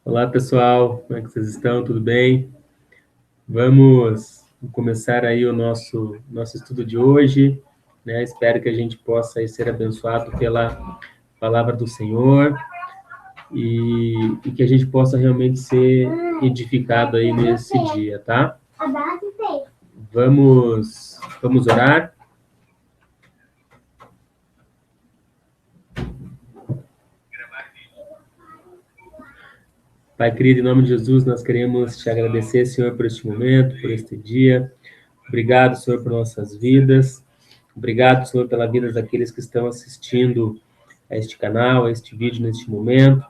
Olá, pessoal, como é que vocês estão? Tudo bem? Vamos começar aí o nosso estudo de hoje, né? Espero que a gente possa aí ser abençoado pela palavra do Senhor e que a gente possa realmente ser edificado aí nesse dia, tá? Vamos orar? Pai querido, em nome de Jesus, nós queremos te agradecer, Senhor, por este momento, por este dia. Obrigado, Senhor, por nossas vidas. Obrigado, Senhor, pela vida daqueles que estão assistindo a este canal, a este vídeo neste momento.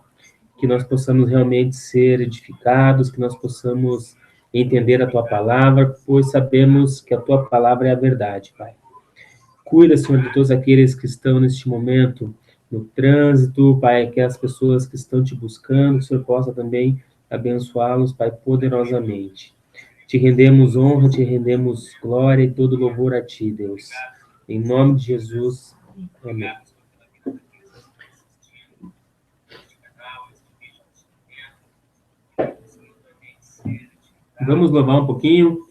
Que nós possamos realmente ser edificados, que nós possamos entender a Tua palavra, pois sabemos que a Tua palavra é a verdade, Pai. Cuida, Senhor, de todos aqueles que estão neste momento no trânsito, Pai, que as pessoas que estão te buscando, que o Senhor possa também abençoá-los, Pai, poderosamente. Te rendemos honra, te rendemos glória e todo louvor a Ti, Deus. Em nome de Jesus, amém. Vamos louvar um pouquinho.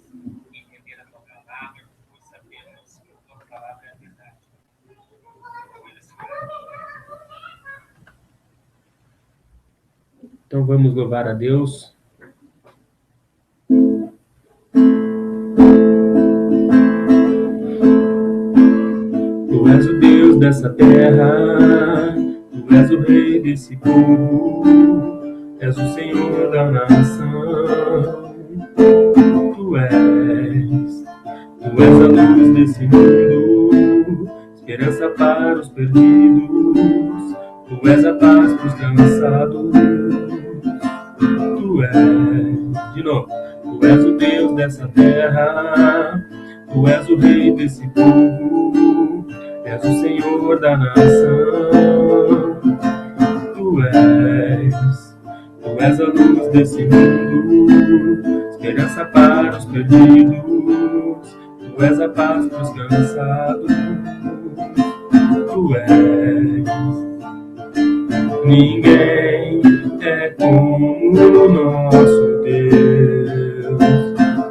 Então vamos louvar a Deus. Tu és o Deus dessa terra, Tu és o Rei desse povo, és o Senhor da nação. Tu és a luz desse mundo, esperança para os perdidos. Tu és a paz para os cansados. Tu és, de novo, Tu és o Deus dessa terra, Tu és o Rei desse povo, és o Senhor da nação. Tu és a luz desse mundo, esperança para os perdidos. Tu és a paz para os cansados. Tu és. Ninguém é como o nosso Deus.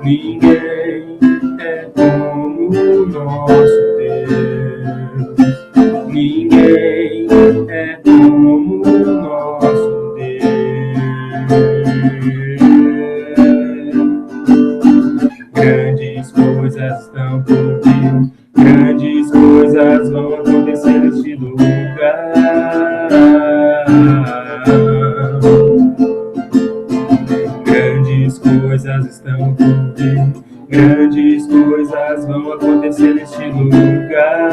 Ninguém é como o nosso Deus. Ninguém é como o nosso Deus. Grandes coisas estão por vir, grandes coisas vão acontecer neste lugar. Grandes coisas estão por vir, grandes coisas vão acontecer neste lugar.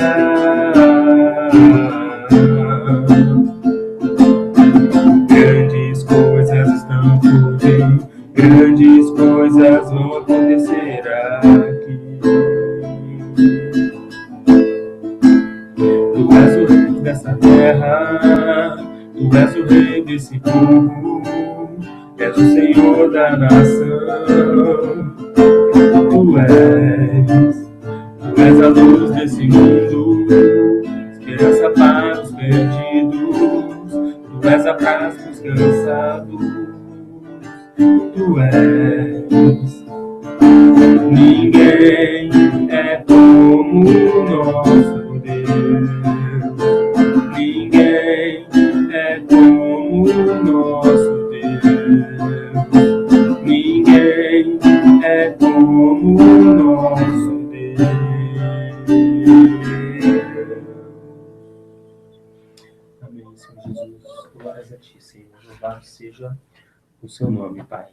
Grandes coisas estão por vir, grandes coisas vão acontecer aqui. Tu és o Rei dessa terra, Tu és o Rei desse povo, és o Senhor da nação. Tu és a luz desse mundo, esperança para os perdidos. Tu és a paz para os cansados. Tu és. Ninguém é como o nosso Deus. Ninguém é como o nosso Deus. Ninguém é como o nosso Deus. Amém, Senhor Jesus. Glórias a Ti, Senhor. Louvado seja o Seu nome, Pai.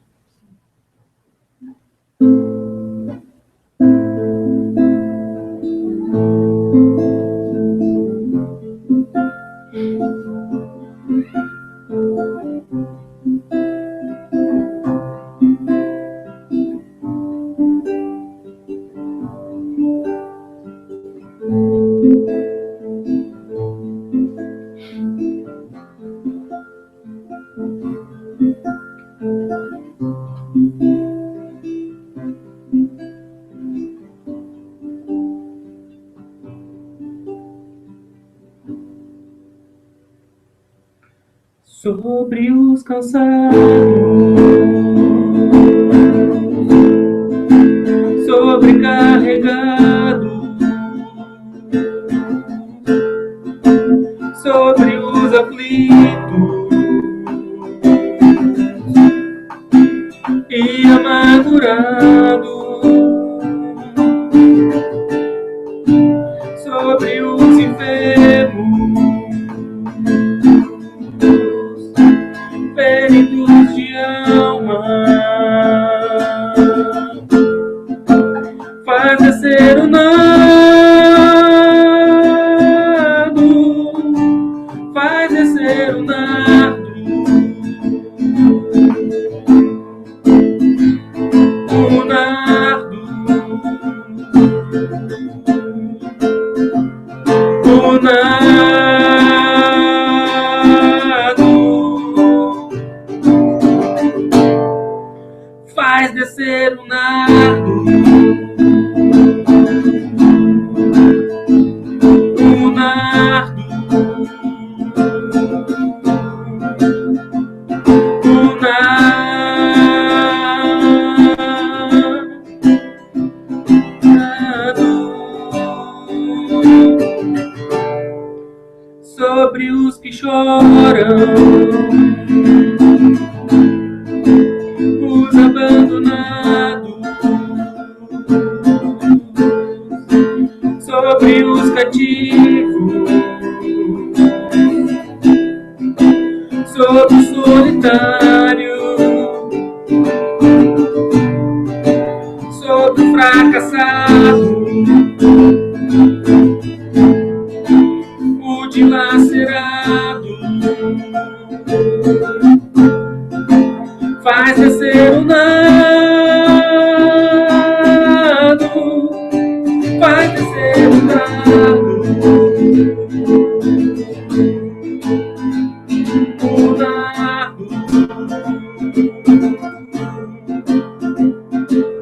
Sou sobre os cansados, sobrecarregados, sobre os aflitos e amargurados, sobre os enfermos, feridos de alma, faz descer o nardo, faz descer o nardo, o nardo, o nardo, faz descer o nardo, o nardo, o nardo, sobre os que choram, os abandonados, sobre os cativos, sobre o solitário, sobre o fracassado, o dilacerado, faz descer o nardo, faz descer o nardo, o nardo,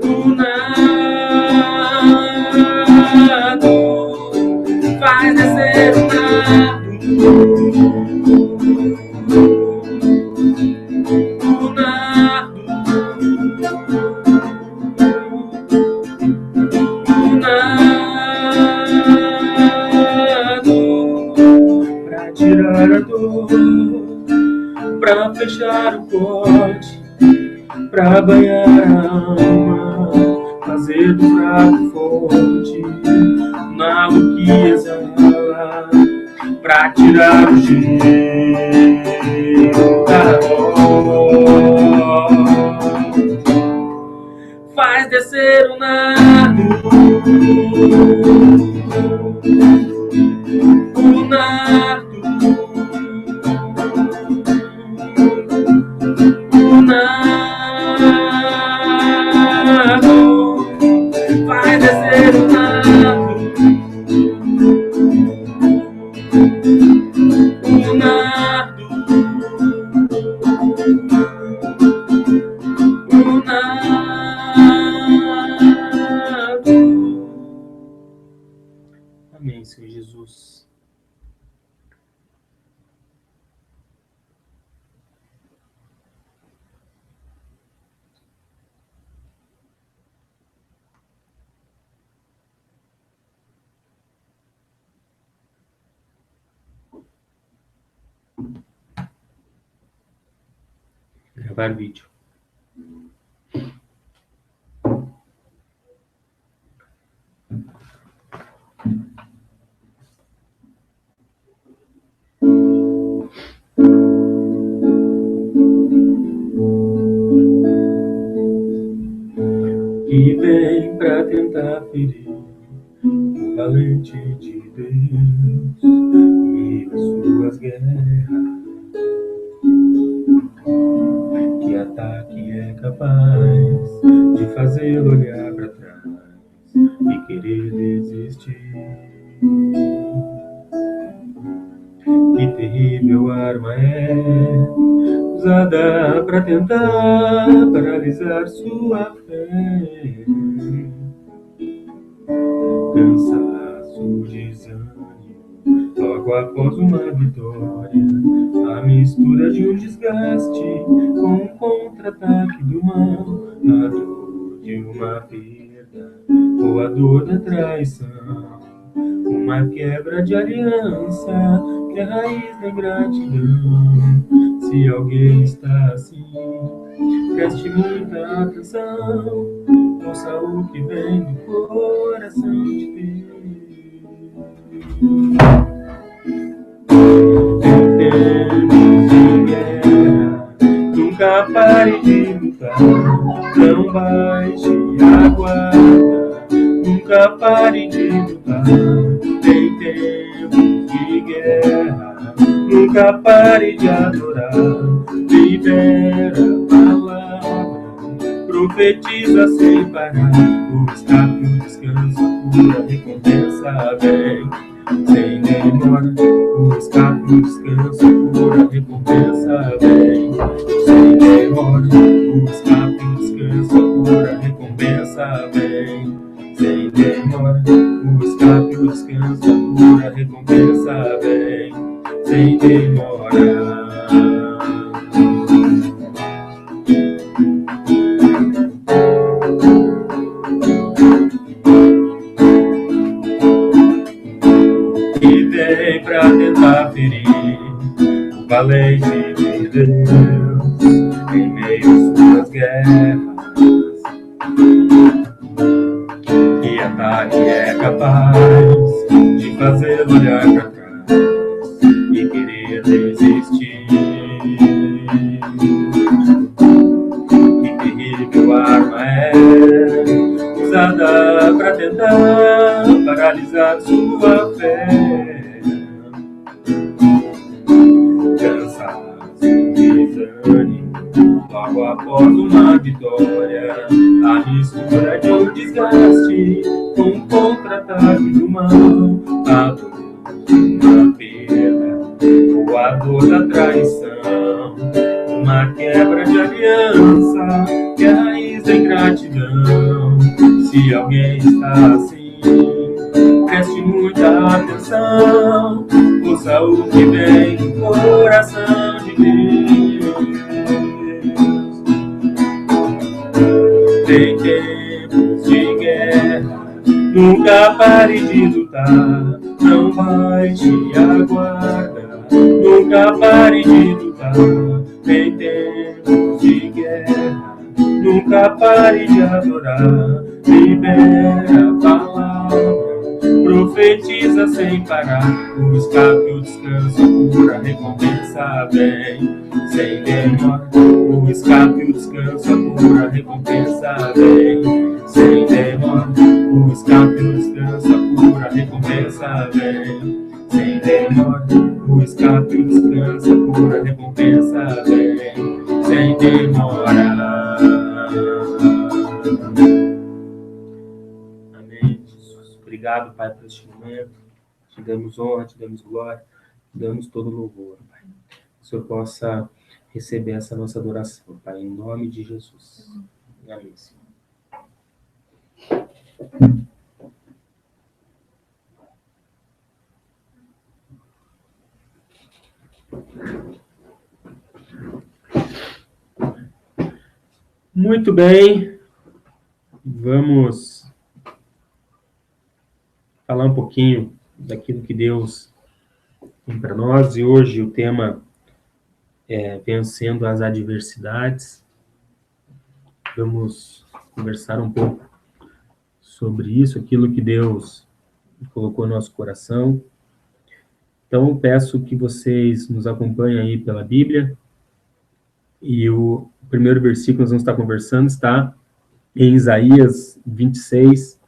o nardo, faz descer o nardo, o nardo, o nardo, pra tirar a dor, pra fechar o corte, pra banhar a alma, fazer do fraco forte, nardo que exala, pra tirar o gelo da morte, faz descer o nardo, o nardo, o nardo, faz descer o nardo, o nardo, o nardo. Amém, Senhor Jesus. Gravar vídeo. Que vem pra tentar ferir o valente de Deus e as suas guerras. Que ataque é capaz de fazê-lo olhar pra trás e querer desistir. Que terrível arma é usada pra tentar paralisar sua fé. Cansaço, desânimo, logo após uma vitória, a mistura de um desgaste com um contra-ataque do mal, a dor de uma perda ou a dor da traição, uma quebra de aliança que é a raiz da ingratidão. Se alguém está assim, preste muita atenção, ouça o que vem do coração de Deus. Em tempos de guerra, nunca pare de lutar, não baixe a guarda, nunca pare de lutar. Em tempos de guerra, nunca pare de adorar, libera a palavra, profetiza sem parar, o escape, o descanso, a cura, a recompensa vem. Sem demora, o escape, o descanso, a cura, a recompensa vem. Sem demora, o escape, o descanso, a cura, a recompensa vem. Sem demora, o escape, o descanso, a cura, a recompensa vem. Sem demora. E vem pra tentar ferir o valente de Deus em meio às suas guerras. E ataque é capaz de fazê-lo olhar pra trás e querer desistir. Que terrível arma é usada pra tentar paralisar sua fé. Cansaço, desânimo, logo após uma vitória, a mistura de um desgaste com um contra-ataque do mal, a dor de uma perda ou a dor da traição, uma quebra de aliança que é a raiz da ingratidão. Se alguém está assim, preste muita atenção, ouça o que vem do coração de Deus. Tem tempos de guerra, nunca pare de lutar, não baixe a guarda, nunca pare de lutar. Tem tempos de guerra, nunca pare de adorar, libera a palavra, profetiza sem parar, o escape, o descanso, a cura, a recompensa vem. Sem demora, o escape, o descanso, a cura, a recompensa vem. Sem demora, o escape, o descanso, a cura, a recompensa vem. Sem demora, o escape, o descanso, a cura, a recompensa vem. Sem demora. Amém, Jesus. Obrigado, Pai, por este momento. Te damos honra, te damos glória, te damos todo louvor, Pai. Que o Senhor possa receber essa nossa adoração, Pai, em nome de Jesus. Amém, Senhor. Muito bem, vamos falar um pouquinho daquilo que Deus tem para nós, e hoje o tema é vencendo as adversidades. Vamos conversar um pouco sobre isso, aquilo que Deus colocou no nosso coração. Então, peço que vocês nos acompanhem aí pela Bíblia, e o primeiro versículo que nós vamos estar conversando está em Isaías 26,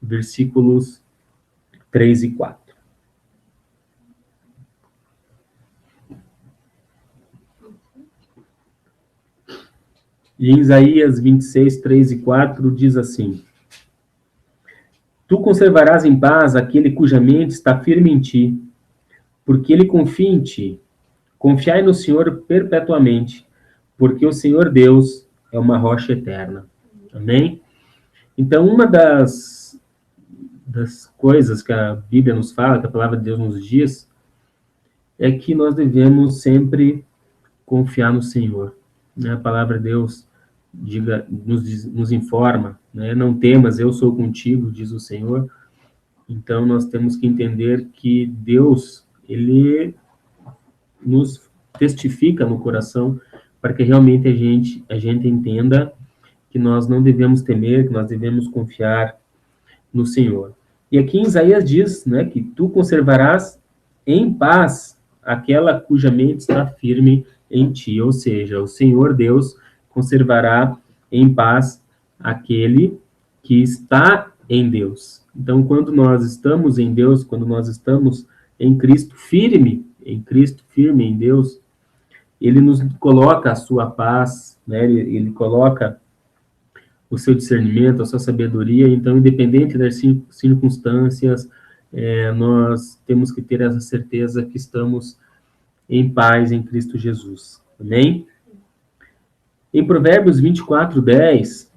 versículos 3 e 4. E em Isaías 26, 3 e 4 diz assim: Tu conservarás em paz aquele cuja mente está firme em ti, porque ele confia em ti. Confiai no Senhor perpetuamente, porque o Senhor Deus é uma rocha eterna. Amém? Então, uma das coisas que a Bíblia nos fala, que a palavra de Deus nos diz, é que nós devemos sempre confiar no Senhor. Né? A palavra de Deus nos informa, né? Não temas, eu sou contigo, diz o Senhor. Então, nós temos que entender que Deus, Ele nos testifica no coração para que realmente a gente entenda que nós não devemos temer, que nós devemos confiar no Senhor. E aqui em Isaías diz, né, que tu conservarás em paz aquela cuja mente está firme em ti, ou seja, o Senhor Deus conservará em paz aquele que está em Deus. Então, quando nós estamos em Deus, quando nós estamos em Cristo firme em Deus, ele nos coloca a sua paz, né? Ele coloca o seu discernimento, a sua sabedoria. Então, independente das circunstâncias, nós temos que ter essa certeza que estamos em paz em Cristo Jesus. Amém? Em Provérbios 24:10,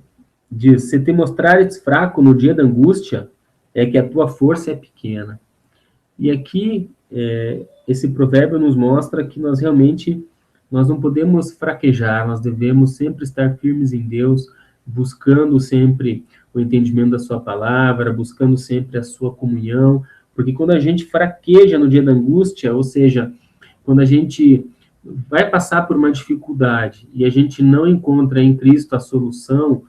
diz: se te mostrares fraco no dia da angústia, é que a tua força é pequena. E aqui, esse provérbio nos mostra que nós realmente nós não podemos fraquejar, nós devemos sempre estar firmes em Deus, buscando sempre o entendimento da sua palavra, buscando sempre a sua comunhão, porque quando a gente fraqueja no dia da angústia, ou seja, quando a gente vai passar por uma dificuldade e a gente não encontra em Cristo a solução,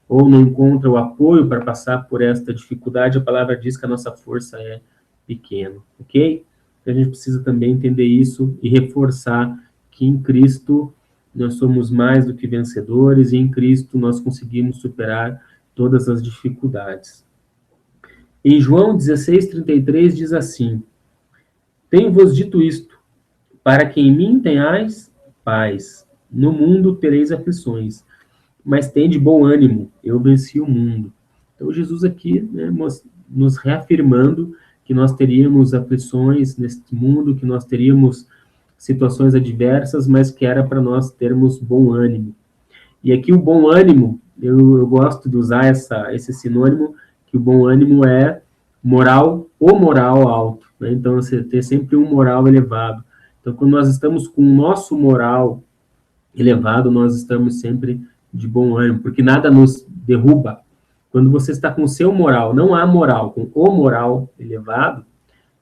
ou não encontra o apoio para passar por esta dificuldade, a palavra diz que a nossa força é pequena, ok? Então, a gente precisa também entender isso e reforçar que em Cristo nós somos mais do que vencedores e em Cristo nós conseguimos superar todas as dificuldades. Em João 16:33 diz assim: tenho-vos dito isto, para que em mim tenhais paz. No mundo tereis aflições, mas tende bom ânimo, eu venci o mundo. Então, Jesus aqui, né, nos reafirmando que nós teríamos aflições neste mundo, que nós teríamos situações adversas, mas que era para nós termos bom ânimo. E aqui o bom ânimo, eu gosto de usar esse sinônimo, que o bom ânimo é o moral alto. Né? Então, você ter sempre um moral elevado. Então, quando nós estamos com o nosso moral elevado, nós estamos sempre de bom ânimo, porque nada nos derruba. Quando você está com o seu moral, não há moral, com o moral elevado,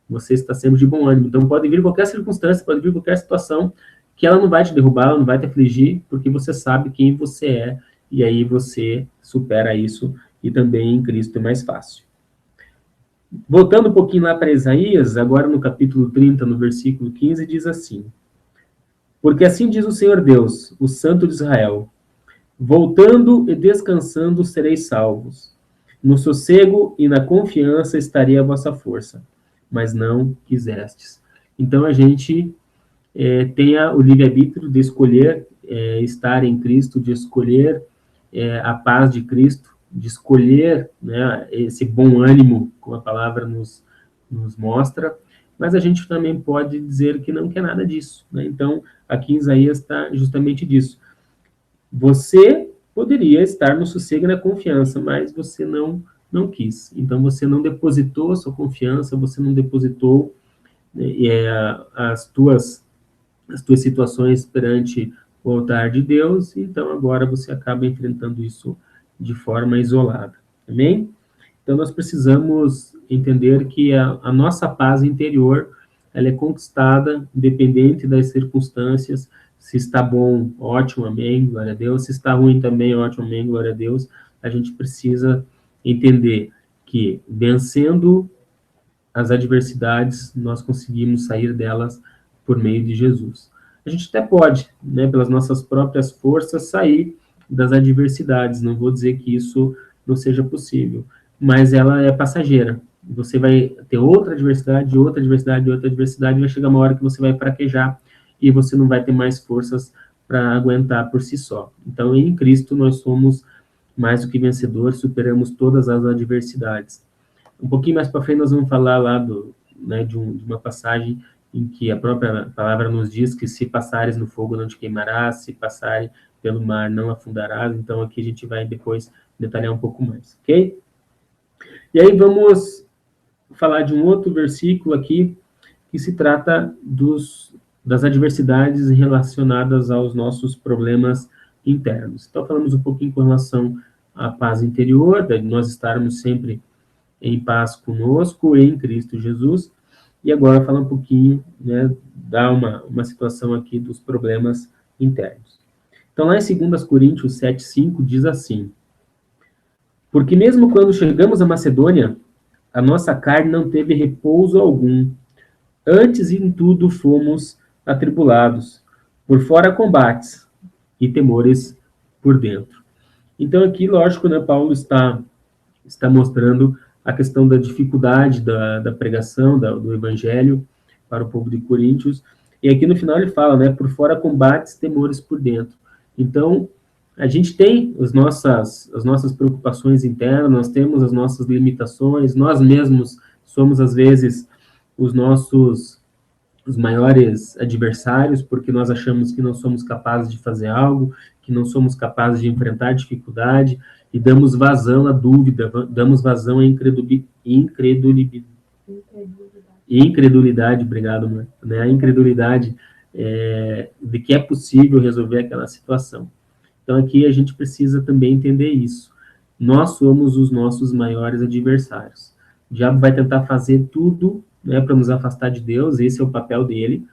você está sempre de bom ânimo. Então, pode vir qualquer circunstância, pode vir qualquer situação, que ela não vai te derrubar, ela não vai te afligir, porque você sabe quem você é, e aí você supera isso, e também em Cristo é mais fácil. Voltando um pouquinho lá para Isaías, agora no capítulo 30, no versículo 15, diz assim: porque assim diz o Senhor Deus, o Santo de Israel: voltando e descansando sereis salvos. No sossego e na confiança estaria a vossa força, mas não quisestes. Então a gente tem o livre-arbítrio de escolher estar em Cristo, de escolher a paz de Cristo, de escolher, né, esse bom ânimo, como a palavra nos mostra, mas a gente também pode dizer que não quer nada disso. Né? Então, aqui em Isaías está justamente disso. Você poderia estar no sossego e na confiança, mas você não quis. Então, você não depositou a sua confiança, você não depositou as tuas situações perante o altar de Deus, então agora você acaba enfrentando isso de forma isolada. Amém? Então, nós precisamos entender que a nossa paz interior, ela é conquistada independente das circunstâncias. Se está bom, ótimo, amém, glória a Deus. Se está ruim também, ótimo, amém, glória a Deus. A gente precisa entender que, vencendo as adversidades, nós conseguimos sair delas por meio de Jesus. A gente até pode, né, pelas nossas próprias forças, sair das adversidades. Não vou dizer que isso não seja possível, mas ela é passageira. Você vai ter outra adversidade, outra adversidade, outra adversidade, e vai chegar uma hora que você vai fraquejar e você não vai ter mais forças para aguentar por si só. Então, em Cristo, nós somos mais do que vencedores, superamos todas as adversidades. Um pouquinho mais para frente, nós vamos falar lá de uma passagem em que a própria palavra nos diz que se passares no fogo não te queimarás, se passares pelo mar não afundarás. Então, aqui a gente vai depois detalhar um pouco mais, ok? E aí vamos falar de um outro versículo aqui, que se trata das adversidades relacionadas aos nossos problemas internos. Então, falamos um pouquinho com relação à paz interior, de nós estarmos sempre em paz conosco, em Cristo Jesus, e agora falar um pouquinho, né, dar uma situação aqui dos problemas internos. Então, lá em 2 Coríntios 7,5, diz assim: porque mesmo quando chegamos à Macedônia, a nossa carne não teve repouso algum. Antes em tudo fomos atribulados, por fora combates e temores por dentro. Então aqui, lógico, né, Paulo está mostrando a questão da dificuldade da pregação, do evangelho para o povo de Coríntios, e aqui no final ele fala, né, por fora combates, temores por dentro. Então, a gente tem as nossas preocupações internas, nós temos as nossas limitações, nós mesmos somos, às vezes, os maiores adversários, porque nós achamos que não somos capazes de fazer algo, que não somos capazes de enfrentar dificuldade, e damos vazão à dúvida, damos vazão à incredulidade, obrigado, mãe, né? A incredulidade de que é possível resolver aquela situação. Então, aqui a gente precisa também entender isso. Nós somos os nossos maiores adversários. O diabo vai tentar fazer tudo, né, para nos afastar de Deus, esse é o papel dele,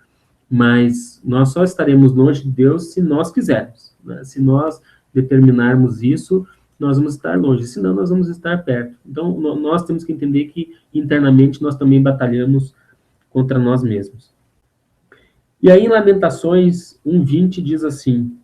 mas nós só estaremos longe de Deus se nós quisermos, né? Se nós determinarmos isso, nós vamos estar longe, senão nós vamos estar perto. Então, nós temos que entender que internamente nós também batalhamos contra nós mesmos. E aí, em Lamentações 1:20 diz assim: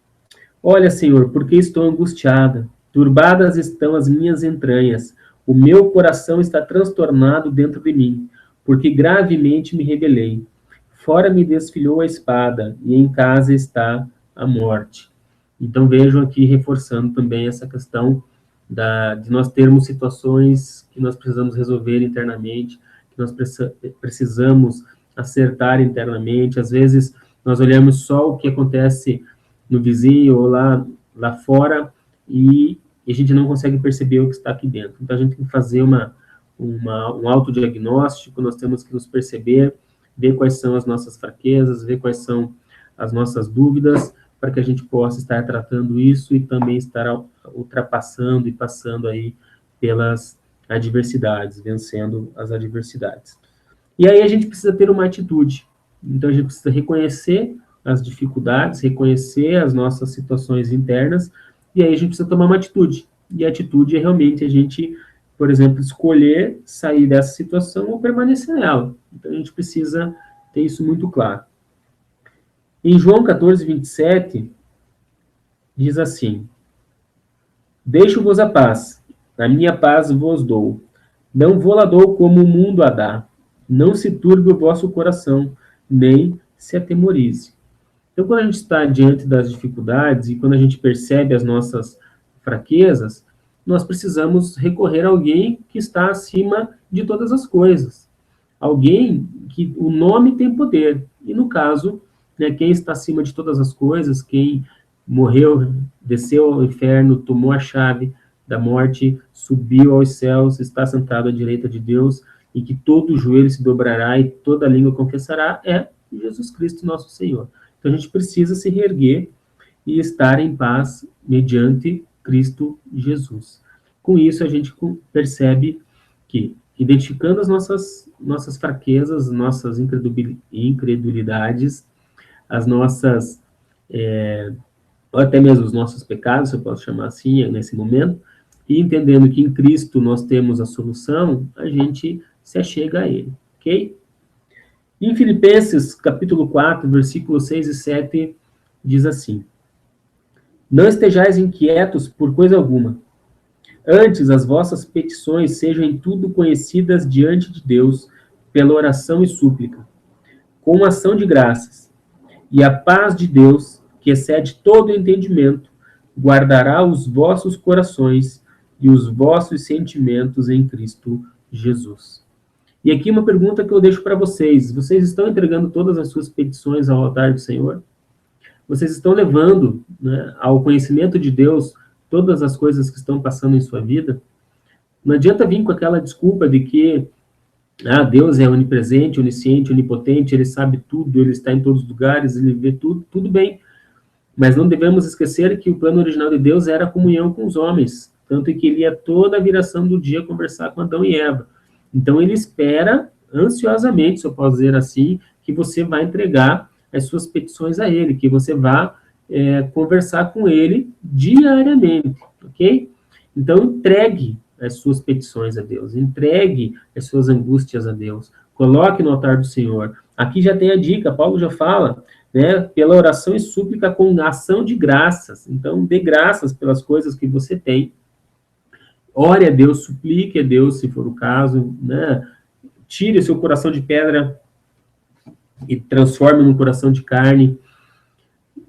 olha, Senhor, porque estou angustiada, turbadas estão as minhas entranhas, o meu coração está transtornado dentro de mim, porque gravemente me rebelei. Fora me desfilhou a espada, e em casa está a morte. Então vejam aqui, reforçando também essa questão de nós termos situações que nós precisamos resolver internamente, que nós precisamos acertar internamente. Às vezes nós olhamos só o que acontece no vizinho ou lá fora e a gente não consegue perceber o que está aqui dentro. Então a gente tem que fazer um autodiagnóstico, nós temos que nos perceber, ver quais são as nossas fraquezas, ver quais são as nossas dúvidas, para que a gente possa estar tratando isso e também estar ultrapassando e passando aí pelas adversidades, vencendo as adversidades. E aí a gente precisa ter uma atitude. Então a gente precisa reconhecer as dificuldades, reconhecer as nossas situações internas, e aí a gente precisa tomar uma atitude. E a atitude é realmente a gente, por exemplo, escolher sair dessa situação ou permanecer nela. Então a gente precisa ter isso muito claro. Em João 14:27, diz assim: deixo-vos a paz, a minha paz vos dou. Não vou lá dou como o mundo a dá. Não se turbe o vosso coração, nem se atemorize. Então, quando a gente está diante das dificuldades e quando a gente percebe as nossas fraquezas, nós precisamos recorrer a alguém que está acima de todas as coisas. Alguém que o nome tem poder. E, no caso, né, quem está acima de todas as coisas, quem morreu, desceu ao inferno, tomou a chave da morte, subiu aos céus, está sentado à direita de Deus, e que todo joelho se dobrará e toda língua confessará, é Jesus Cristo, nosso Senhor. Então, a gente precisa se reerguer e estar em paz mediante Cristo Jesus. Com isso, a gente percebe que, identificando as nossas fraquezas, nossas incredulidades, as nossas, ou até mesmo os nossos pecados, se eu posso chamar assim, nesse momento, e entendendo que em Cristo nós temos a solução, a gente se achega a Ele, ok? Em Filipenses, capítulo 4, versículos 6 e 7, diz assim: não estejais inquietos por coisa alguma. Antes, as vossas petições sejam em tudo conhecidas diante de Deus, pela oração e súplica, com ação de graças. E a paz de Deus, que excede todo entendimento, guardará os vossos corações e os vossos sentimentos em Cristo Jesus. E aqui uma pergunta que eu deixo para vocês. Vocês estão entregando todas as suas petições ao altar do Senhor? Vocês estão levando, né, ao conhecimento de Deus todas as coisas que estão passando em sua vida? Não adianta vir com aquela desculpa de que Ah, Deus é onipresente, onisciente, onipotente, ele sabe tudo, ele está em todos os lugares, ele vê tudo, tudo bem. Mas não devemos esquecer que o plano original de Deus era a comunhão com os homens, tanto que ele ia toda a viração do dia conversar com Adão e Eva. Então ele espera ansiosamente, se eu posso dizer assim, que você vai entregar as suas petições a ele, que você vá conversar com ele diariamente, ok? Então entregue as suas petições a Deus, entregue as suas angústias a Deus, coloque no altar do Senhor. Aqui já tem a dica, Paulo já fala, né, pela oração e súplica com ação de graças. Então, dê graças pelas coisas que você tem. Ore a Deus, suplique a Deus, se for o caso, né? Tire o seu coração de pedra e transforme num coração de carne.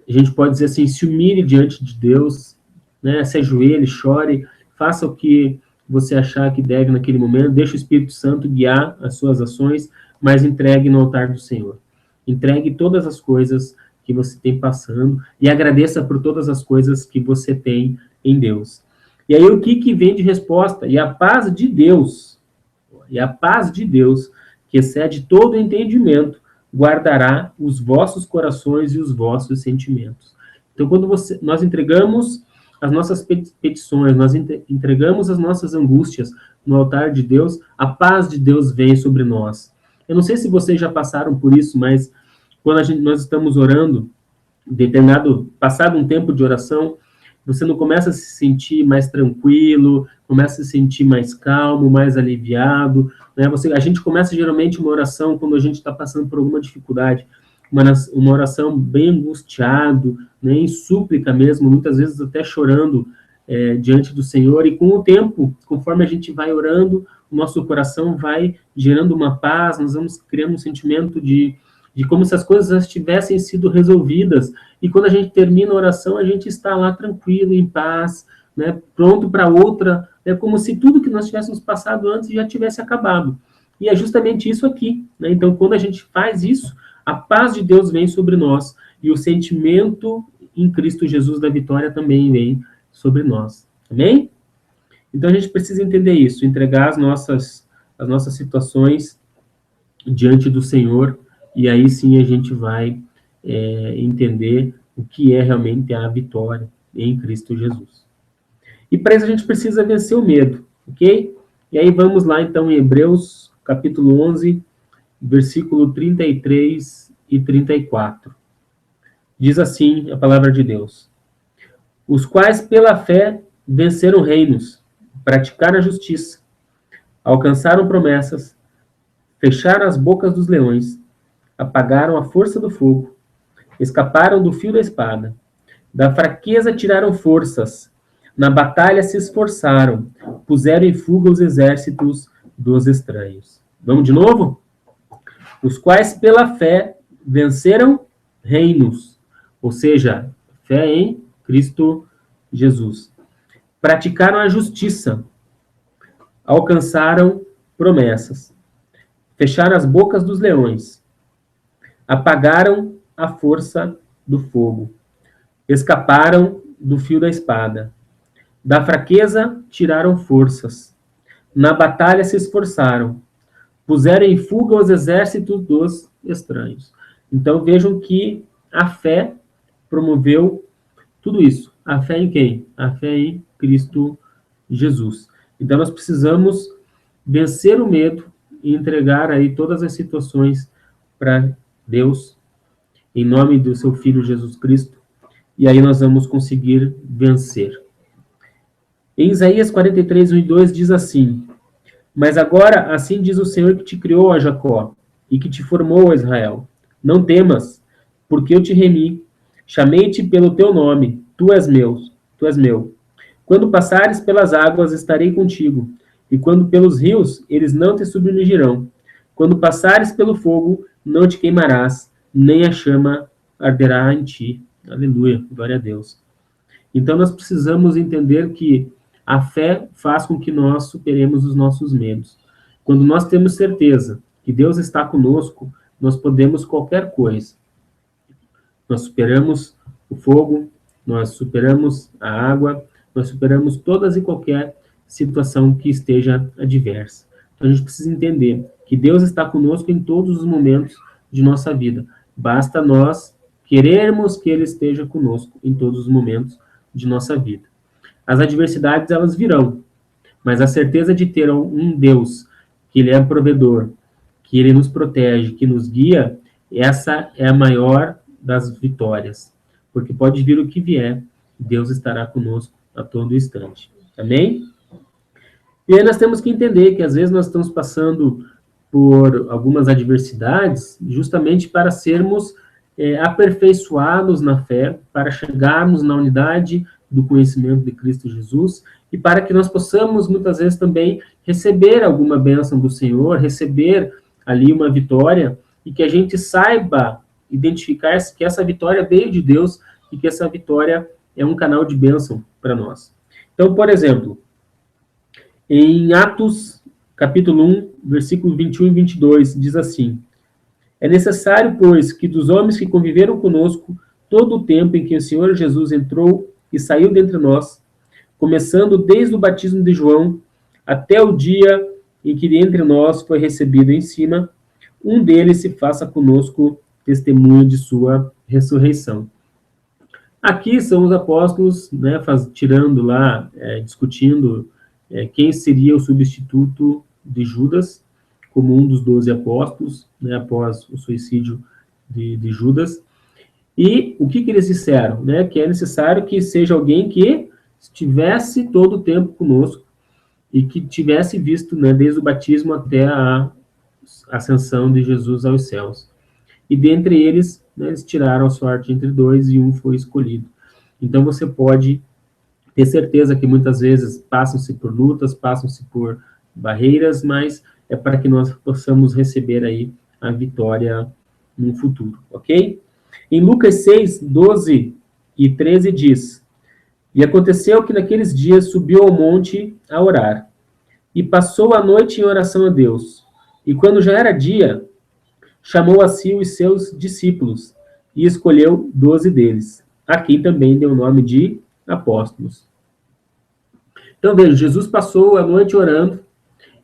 A gente pode dizer assim, se humilhe diante de Deus, né? Se ajoelhe, chore, faça o que você achar que deve naquele momento, deixe o Espírito Santo guiar as suas ações, mas entregue no altar do Senhor. Entregue todas as coisas que você tem passando e agradeça por todas as coisas que você tem em Deus. E aí o que vem de resposta? E a paz de Deus, que excede todo entendimento, guardará os vossos corações e os vossos sentimentos. Então, quando nós entregamos as nossas petições, nós entregamos as nossas angústias no altar de Deus, a paz de Deus vem sobre nós. Eu não sei se vocês já passaram por isso, mas quando nós estamos orando, passado um tempo de oração, você não começa a se sentir mais tranquilo, começa a se sentir mais calmo, mais aliviado, né? A gente começa geralmente uma oração quando a gente está passando por alguma dificuldade, uma oração bem angustiado, né, em súplica mesmo, muitas vezes até chorando diante do Senhor, e com o tempo, conforme a gente vai orando, o nosso coração vai gerando uma paz, nós vamos criando um sentimento de como se as coisas já tivessem sido resolvidas, e quando a gente termina a oração, a gente está lá tranquilo, em paz, né, pronto para outra, é como se tudo que nós tivéssemos passado antes já tivesse acabado. E é justamente isso aqui, né? Então, quando a gente faz isso, a paz de Deus vem sobre nós, e o sentimento em Cristo Jesus da vitória também vem sobre nós. Amém? Então, a gente precisa entender isso, entregar as nossas situações diante do Senhor, e aí sim a gente vai entender o que é realmente a vitória em Cristo Jesus. E para isso a gente precisa vencer o medo, ok? E aí vamos lá então em Hebreus, capítulo 11, versículo 33 e 34. Diz assim a palavra de Deus: os quais pela fé venceram reinos, praticaram a justiça, alcançaram promessas, fecharam as bocas dos leões, apagaram a força do fogo, escaparam do fio da espada, da fraqueza tiraram forças, na batalha se esforçaram, puseram em fuga os exércitos dos estranhos. Vamos de novo? Os quais pela fé venceram reinos, ou seja, fé em Cristo Jesus. Praticaram a justiça, alcançaram promessas, fecharam as bocas dos leões, apagaram a força do fogo, escaparam do fio da espada, da fraqueza tiraram forças, na batalha se esforçaram, puseram em fuga os exércitos dos estranhos. Então vejam que a fé promoveu tudo isso. A fé em quem? A fé em Cristo Jesus. Então nós precisamos vencer o medo e entregar aí todas as situações para Deus, em nome do seu Filho Jesus Cristo, e aí nós vamos conseguir vencer. Em Isaías 43, 1 e 2 diz assim: mas agora assim diz o Senhor que te criou, ó Jacó, e que te formou, ó Israel. Não temas, porque eu te remi, chamei-te pelo teu nome, tu és meu. Quando passares pelas águas, estarei contigo, e quando pelos rios, eles não te submergirão. Quando passares pelo fogo, não te queimarás, nem a chama arderá em ti. Aleluia, glória a Deus. Então nós precisamos entender que a fé faz com que nós superemos os nossos medos. Quando nós temos certeza que Deus está conosco, nós podemos qualquer coisa. Nós superamos o fogo, nós superamos a água, nós superamos todas e qualquer situação que esteja adversa. Então a gente precisa entender que Deus está conosco em todos os momentos de nossa vida. Basta nós querermos que Ele esteja conosco em todos os momentos de nossa vida. As adversidades, elas virão, mas a certeza de ter um Deus, que Ele é provedor, que Ele nos protege, que nos guia, essa é a maior das vitórias. Porque pode vir o que vier, Deus estará conosco a todo instante. Amém? E aí nós temos que entender que às vezes nós estamos passando por algumas adversidades justamente para sermos aperfeiçoados na fé, para chegarmos na unidade do conhecimento de Cristo Jesus e para que nós possamos muitas vezes também receber alguma bênção do Senhor, receber ali uma vitória e que a gente saiba identificar que essa vitória veio de Deus e que essa vitória é um canal de bênção para nós. Então, por exemplo, em Atos, capítulo 1, versículos 21 e 22, diz assim: é necessário, pois, que dos homens que conviveram conosco todo o tempo em que o Senhor Jesus entrou e saiu dentre nós, começando desde o batismo de João até o dia em que entre nós foi recebido em cima, um deles se faça conosco testemunho de sua ressurreição. Aqui são os apóstolos, né, tirando lá, discutindo quem seria o substituto de Judas, como um dos 12 apóstolos, né, após o suicídio de Judas. E o que eles disseram? Né, que é necessário que seja alguém que estivesse todo o tempo conosco e que tivesse visto, né, desde o batismo até a ascensão de Jesus aos céus. E dentre eles, né, eles tiraram a sorte entre dois e um foi escolhido. Então você pode ter certeza que muitas vezes passam-se por lutas, passam-se por barreiras, mas é para que nós possamos receber aí a vitória no futuro, ok? Em Lucas 6, 12 e 13 diz: e aconteceu que naqueles dias subiu ao monte a orar, e passou a noite em oração a Deus. E quando já era dia, chamou a si os seus discípulos, e escolheu 12 deles, a quem também deu o nome de apóstolos. Então, veja, Jesus passou a noite orando,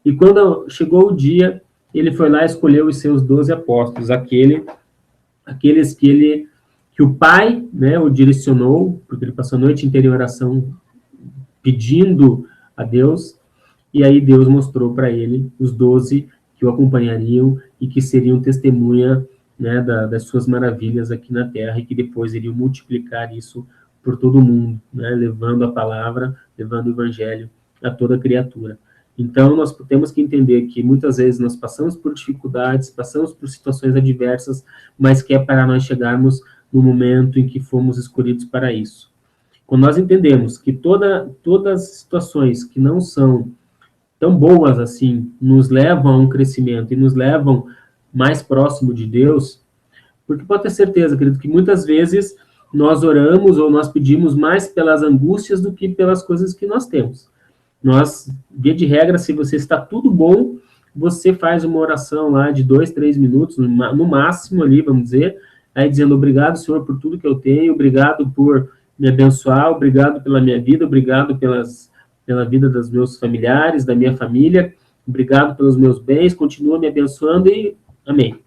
e quando chegou o dia, ele foi lá e escolheu os seus 12 apóstolos, aqueles que o Pai, né, o direcionou, porque ele passou a noite inteira em oração pedindo a Deus, e aí Deus mostrou para ele os 12 que o acompanhariam e que seriam testemunha, né, das suas maravilhas aqui na Terra e que depois iriam multiplicar isso por todo o mundo, né, levando a palavra, levando o evangelho a toda criatura. Então, nós temos que entender que muitas vezes nós passamos por dificuldades, passamos por situações adversas, mas que é para nós chegarmos no momento em que fomos escolhidos para isso. Quando nós entendemos que todas as situações que não são tão boas assim, nos levam a um crescimento e nos levam mais próximo de Deus, porque pode ter certeza, querido, que muitas vezes nós oramos ou nós pedimos mais pelas angústias do que pelas coisas que nós temos. Nós, via de regra, se você está tudo bom, você faz uma oração lá de 2, 3 minutos, no máximo ali, vamos dizer, aí dizendo obrigado, Senhor, por tudo que eu tenho, obrigado por me abençoar, obrigado pela minha vida, obrigado pela vida dos meus familiares, da minha família, obrigado pelos meus bens, continua me abençoando e amém.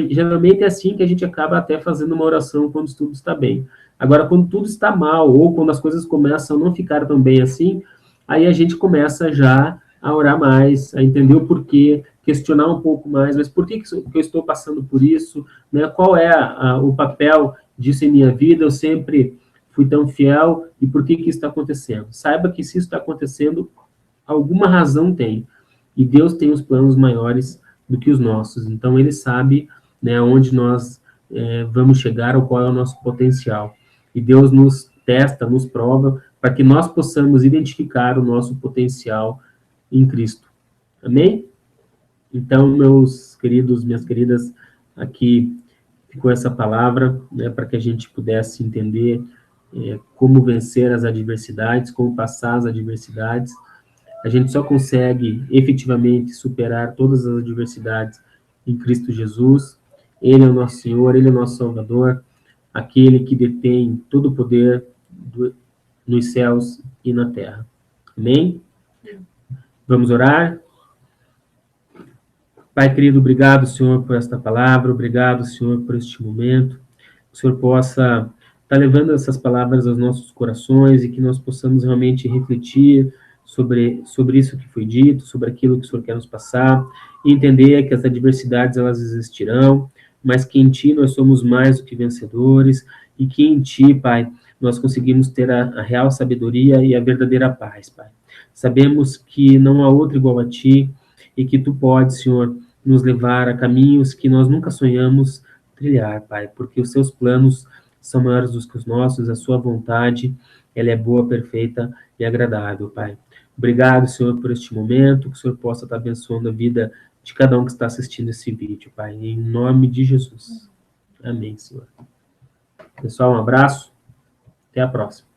Geralmente é assim que a gente acaba até fazendo uma oração quando tudo está bem. Agora, quando tudo está mal, ou quando as coisas começam a não ficar tão bem assim, aí a gente começa já a orar mais, a entender o porquê, questionar um pouco mais, mas por que eu estou passando por isso? Né? Qual é o papel disso em minha vida? Eu sempre fui tão fiel, e por que isso está acontecendo? Saiba que se isso está acontecendo, alguma razão tem. E Deus tem os planos maiores do que os nossos. Então, Ele sabe, né, onde nós vamos chegar, ou qual é o nosso potencial. E Deus nos testa, nos prova, para que nós possamos identificar o nosso potencial em Cristo. Amém? Então, meus queridos, minhas queridas, aqui ficou essa palavra, né, para que a gente pudesse entender como vencer as adversidades, como passar as adversidades. A gente só consegue efetivamente superar todas as adversidades em Cristo Jesus. Ele é o nosso Senhor, Ele é o nosso Salvador, aquele que detém todo o poder nos céus e na terra. Amém? Vamos orar? Pai querido, obrigado, Senhor, por esta palavra, obrigado, Senhor, por este momento. Que o Senhor possa estar levando essas palavras aos nossos corações e que nós possamos realmente refletir sobre isso que foi dito, sobre aquilo que o Senhor quer nos passar, e entender que as adversidades elas existirão, mas que em Ti nós somos mais do que vencedores, e que em Ti, Pai, nós conseguimos ter a real sabedoria e a verdadeira paz, Pai. Sabemos que não há outro igual a Ti, e que Tu podes, Senhor, nos levar a caminhos que nós nunca sonhamos trilhar, Pai, porque os Seus planos são maiores do que os nossos, a Sua vontade, ela é boa, perfeita e agradável, Pai. Obrigado, Senhor, por este momento, que o Senhor possa estar abençoando a vida de cada um que está assistindo esse vídeo, Pai, em nome de Jesus. Amém, Senhor. Pessoal, um abraço, até a próxima.